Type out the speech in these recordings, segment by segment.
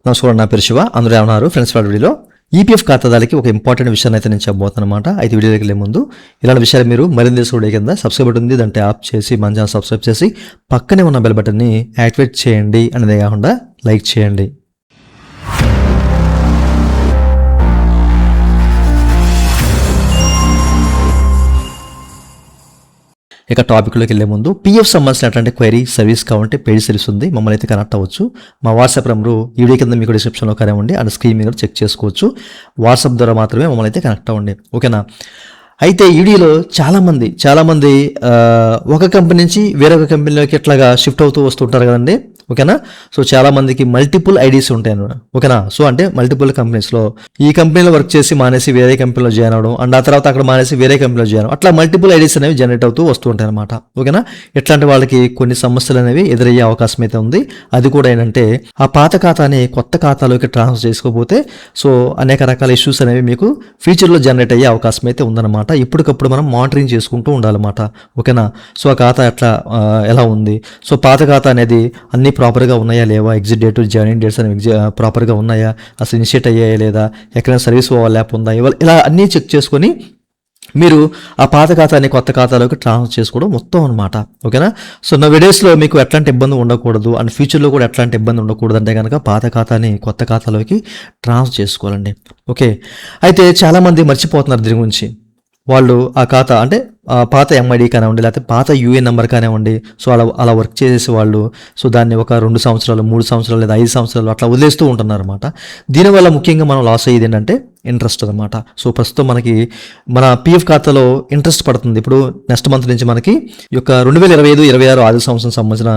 నమస్కారం, నా పేరు శివ. అందరూ ఏమన్నారు ఫ్రెండ్స్? వాళ్ళ వీడియోలో ఈపీఎఫ్ ఖాతాదారులకి ఒక ఇంపార్టెంట్ విషయాన్ని అయితే నేను చెప్పబోతున్నమాట. అయితే వీడియోకి వెళ్ళే ముందు ఇలాంటి విషయాలు మీరు మరింత తెలుసుకోవడం కింద సబ్స్క్రైబ్ బటన్ ఉంది, దాంట్లో యాప్ చేసి మన ఛానల్ సబ్స్క్రైబ్ చేసి పక్కనే ఉన్న బెల్ బటన్ని యాక్టివేట్ చేయండి. అనేదే కాకుండా లైక్ చేయండి. ఇక టాపిక్లోకి వెళ్ళే ముందు పీఎఫ్ సంబంధించినటువంటి క్వైరీ సర్వీస్ కావాలంటే పెయిడ్ సర్వీస్ ఉంది, మమ్మల్ని అయితే కనెక్ట్ అవ్వచ్చు. మా వాట్సాప్ నెంబరు వీడియో కింద మీకు డిస్క్రిప్షన్లో కనివ్వండి, అండ్ స్క్రీన్ మీద చెక్ చేసుకోవచ్చు. వాట్సాప్ ద్వారా మాత్రమే మమ్మల్ని అయితే కనెక్ట్ అవ్వండి, ఓకేనా? అయితే వీడియోలో చాలామంది ఒక కంపెనీ నుంచి వేరొక కంపెనీలోకి ఎట్లాగా షిఫ్ట్ అవుతూ వస్తుంటారు కదండి, ఓకేనా? సో చాలామందికి మల్టిపుల్ ఐడీస్ ఉంటాయి అన్నమాట, ఓకేనా? సో అంటే మల్టిపుల్ కంపెనీస్లో ఈ కంపెనీలో వర్క్ చేసి మానేసి వేరే కంపెనీలో జాయిన్ అవ్వడం, అండ్ ఆ తర్వాత అక్కడ మానేసి వేరే కంపెనీలో జాయిన్ అవ్వడం, అట్లా మల్టిపుల్ ఐడీస్ అనేవి జనరేట్ అవుతూ వస్తూ ఉంటాయి అనమాట, ఓకేనా? ఇట్లాంటి వాళ్ళకి కొన్ని సమస్యలు అనేవి ఎదురయ్యే అవకాశం అయితే ఉంది. అది కూడా ఏంటంటే ఆ పాత ఖాతాని కొత్త ఖాతాలోకి ట్రాన్స్ఫర్ చేసుకోకపోతే సో అనేక రకాల ఇష్యూస్ అనేవి మీకు ఫ్యూచర్లో జనరేట్ అయ్యే అవకాశం అయితే ఉందన్నమాట. ఇప్పటికప్పుడు మనం మానిటరింగ్ చేసుకుంటూ ఉండాలన్నమాట, ఓకేనా? సో ఆ ఖాతా ఎట్లా ఎలా ఉంది, సో పాత ఖాతా అనేది అన్ని ప్రాపర్గా ఉన్నాయా లేవా, ఎగ్జిట్ డేట్ జాయినింగ్ డేట్స్ అనేవి ప్రాపర్గా ఉన్నాయా, అసలు ఇనిషియేట్ అయ్యాయా లేదా, ఎక్కడైనా సర్వీస్ ఓవర్లాప్ ఉందా, ఇలా అన్నీ చెక్ చేసుకొని మీరు ఆ పాత ఖాతాని కొత్త ఖాతాలోకి ట్రాన్స్ఫర్ చేసుకోవడం మొత్తం అనమాట, ఓకేనా? సో నా వీడియోస్లో మీకు ఎట్లాంటి ఇబ్బంది ఉండకూడదు అండ్ ఫ్యూచర్లో కూడా ఎట్లాంటి ఇబ్బంది ఉండకూడదు అంటే కనుక పాత ఖాతాని కొత్త ఖాతాలోకి ట్రాన్స్ఫర్ చేసుకోవాలండి, ఓకే? అయితే చాలామంది మర్చిపోతున్నారు దీని గురించి. వాళ్ళు ఆ ఖాతా అంటే పాత ఎంఐడి కానివ్వండి, లేకపోతే పాత యూఏఎన్ నెంబర్ కానివ్వండి, సో అలా వర్క్ చేసేసి వాళ్ళు సో దాన్ని ఒక 2 సంవత్సరాలు 3 సంవత్సరాలు లేదా 5 సంవత్సరాలు అట్లా వదిలేస్తూ ఉంటున్నారు అనమాట. దీనివల్ల ముఖ్యంగా మనం లాస్ అయ్యేది ఏంటంటే ఇంట్రెస్ట్ అనమాట. సో ప్రస్తుతం మనకి మన పిఎఫ్ ఖాతాలో ఇంట్రెస్ట్ పడుతుంది. ఇప్పుడు నెక్స్ట్ మంత్ నుంచి మనకి ఈ యొక్క 2025-26 ఆర్థిక సంవత్సరం సంబంధించిన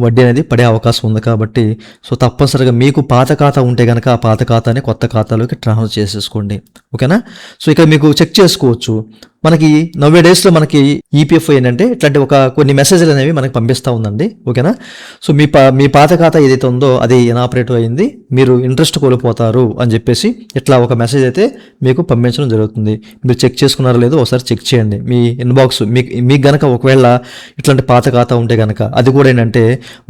వడ్డీ అనేది పడే అవకాశం ఉంది. కాబట్టి సో తప్పనిసరిగా మీకు పాత ఖాతా ఉంటే కనుక ఆ పాత ఖాతాని కొత్త ఖాతాలోకి ట్రాన్స్ఫర్ చేసేసుకోండి, ఓకేనా? సో ఇక్కడ మీకు చెక్ చేసుకోవచ్చు. మనకి 90 డేస్లో మనకి ఈపీఎఫ్ ఏంటంటే ఇట్లాంటి కొన్ని మెసేజ్లు అనేవి మనకి పంపిస్తూ ఉందండి, ఓకేనా? సో మీ పాత ఖాతా ఏదైతే ఉందో అది ఇనాపరేటివ్ అయింది, మీరు ఇంట్రెస్ట్ కోల్పోతారు అని చెప్పేసి ఇట్లా ఒక మెసేజ్ అయితే మీకు పంపించడం జరుగుతుంది. మీరు చెక్ చేసుకున్నారో లేదో ఒకసారి చెక్ చేయండి. మీ ఇన్బాక్స్ మీకు గనక ఒకవేళ ఇట్లాంటి పాత ఖాతా ఉంటే కనుక అది కూడా ఏంటంటే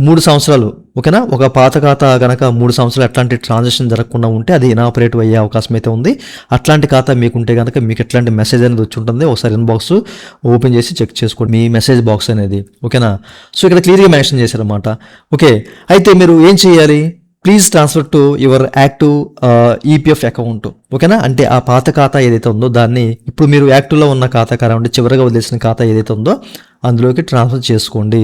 3 సంవత్సరాలు, ఓకేనా? ఒక పాత ఖాతా కనుక 3 సంవత్సరాలు ఎట్లాంటి ట్రాన్సాక్షన్ జరగకుండా ఉంటే అది ఇనాపరేటివ్ అయ్యే అవకాశం అయితే ఉంది. అట్లాంటి ఖాతా మీకుంటే కనుక మీకు ఎట్లాంటి మెసేజ్ అనేది వచ్చి ఉంటుంది, ఒకసారి ఇన్బాక్స్ ఓపెన్ చేసి చెక్ చేసుకోండి మీ మెసేజ్ బాక్స్ అనేది, ఓకేనా? సో ఇక్కడ క్లియర్గా మెన్షన్ చేశారనమాట, ఓకే? అయితే మీరు ఏం చేయాలి? Please transfer to your active EPF account, ఓకేనా? అంటే ఆ పాత ఖాతా ఏదైతే ఉందో దాన్ని ఇప్పుడు మీరు యాక్టివ్లో ఉన్న ఖాతా కానివ్వండి, చివరిగా వదిలేసిన ఖాతా ఏదైతే ఉందో అందులోకి ట్రాన్స్ఫర్ చేసుకోండి.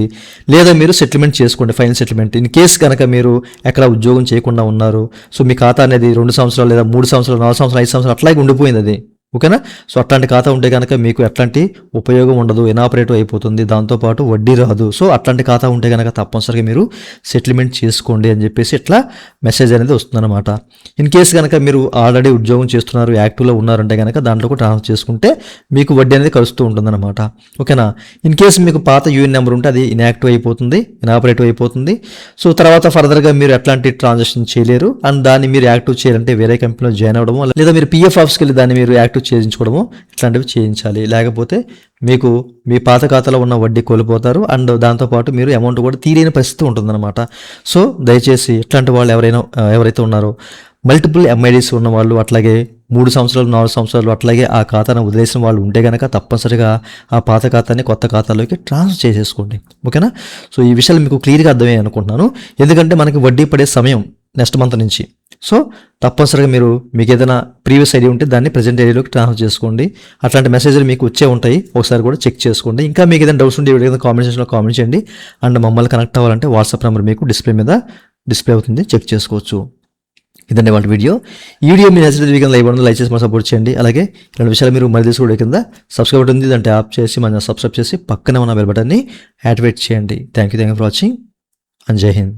లేదా మీరు సెటిల్మెంట్ చేసుకోండి, ఫైనల్ సెటిల్మెంట్. ఇన్ కేసు కనుక మీరు ఎక్కడ ఉద్యోగం చేయకుండా ఉన్నారు, సో మీ ఖాతా అనేది 2 సంవత్సరాలు లేదా 3 సంవత్సరాలు 4 సంవత్సరాలు 5 సంవత్సరాలు అట్లాగే ఉండిపోయింది అది, ఓకేనా? సో అట్లాంటి ఖాతా ఉంటే కనుక మీకు ఎట్లాంటి ఉపయోగం ఉండదు, ఇనాపరేటివ్ అయిపోతుంది, దాంతోపాటు వడ్డీ రాదు. సో అట్లాంటి ఖాతా ఉంటే కనుక తప్పనిసరిగా మీరు సెటిల్మెంట్ చేసుకోండి అని చెప్పేసి ఇట్లా మెసేజ్ అనేది వస్తుందన్నమాట. ఇన్ కేసు కనుక మీరు ఆల్రెడీ ఉద్యోగం చేస్తున్నారు, యాక్టివ్లో ఉన్నారంటే కనుక దాంట్లో కూడా ట్రాన్స్ఫర్ చేసుకుంటే మీకు వడ్డీ అనేది కలుస్తూ ఉంటుందన్నమాట, ఓకేనా? ఇన్ కేసు మీకు పాత యూఎన్ నెంబర్ ఉంటే అది ఇన్యాక్టివ్ అయిపోతుంది, ఇనాపరేటివ్ అయిపోతుంది. సో తర్వాత ఫర్దర్గా మీరు ఎట్లాంటి ట్రాన్సాక్షన్ చేయలేరు, అండ్ దాన్ని మీరు యాక్టివ్ చేయాలంటే వేరే కంపెనీలో జాయిన్ అవ్వడము లేదా మీరు పిఎఫ్ ఆఫీస్కి వెళ్ళి దాన్ని మీరు యాక్టివ్ చేయించుకోవడము ఇట్లాంటివి చేయించాలి. లేకపోతే మీకు మీ పాత ఖాతాలో ఉన్న వడ్డీ కోల్పోతారు, అండ్ దాంతోపాటు మీరు అమౌంట్ కూడా తీరైన పరిస్థితి ఉంటుందన్నమాట. సో దయచేసి ఇట్లాంటి వాళ్ళు ఎవరైతే ఉన్నారో మల్టిపుల్ ఎంఐడీస్ ఉన్న వాళ్ళు, అట్లాగే 3 సంవత్సరాలు 4 సంవత్సరాలు అట్లాగే ఆ ఖాతాను వదిలేసిన వాళ్ళు ఉంటే కనుక తప్పనిసరిగా ఆ పాత ఖాతాని కొత్త ఖాతాలోకి ట్రాన్స్ఫర్ చేసేసుకోండి, ఓకేనా? సో ఈ విషయాలు మీకు క్లియర్గా అర్థమయ్యాయి అనుకుంటున్నాను. ఎందుకంటే మనకి వడ్డీ పడే సమయం నెక్స్ట్ మంత్ నుంచి. సో తప్పనిసరిగా మీకు ఏదైనా ప్రీవియస్ ఐడి ఉంటే దాన్ని ప్రజెంట్ ఐడిలోకి ట్రాన్స్ఫర్ చేసుకోండి. అట్లాంటి మెసేజ్లు మీకు వచ్చే ఉంటాయి, ఒకసారి కూడా చెక్ చేసుకోండి. ఇంకా మీకు ఏదైనా డౌట్స్ ఉంటే వీడియో కామెంట్ సెక్షన్లో కామెంట్ చేయండి. అండ్ మమ్మల్ని కనెక్ట్ అవ్వాలంటే వాట్సాప్ నెంబర్ మీకు డిస్ప్లే అవుతుంది, చెక్ చేసుకోవచ్చు. ఇదండి వాళ్ళ వీడియో. ఈ వీడియో మీ నచ్చితే వీకెండ్ లైవ్ ఉంటుంది, లైక్ చేసి మనం సపోర్ట్ చేయండి. అలాగే ఇలాంటి విషయాలు మీరు మళ్ళీ తీసుకోవడం కింద సబ్స్క్రైబ్ బటన్ ఉంది, దాంట్లో యాప్ చేసి మన సబ్స్క్రైబ్ చేసి పక్కనే ఉన్న బెల్ బటన్ని యాక్టివేట్ చేయండి. Thank you for watching and జై హింద్.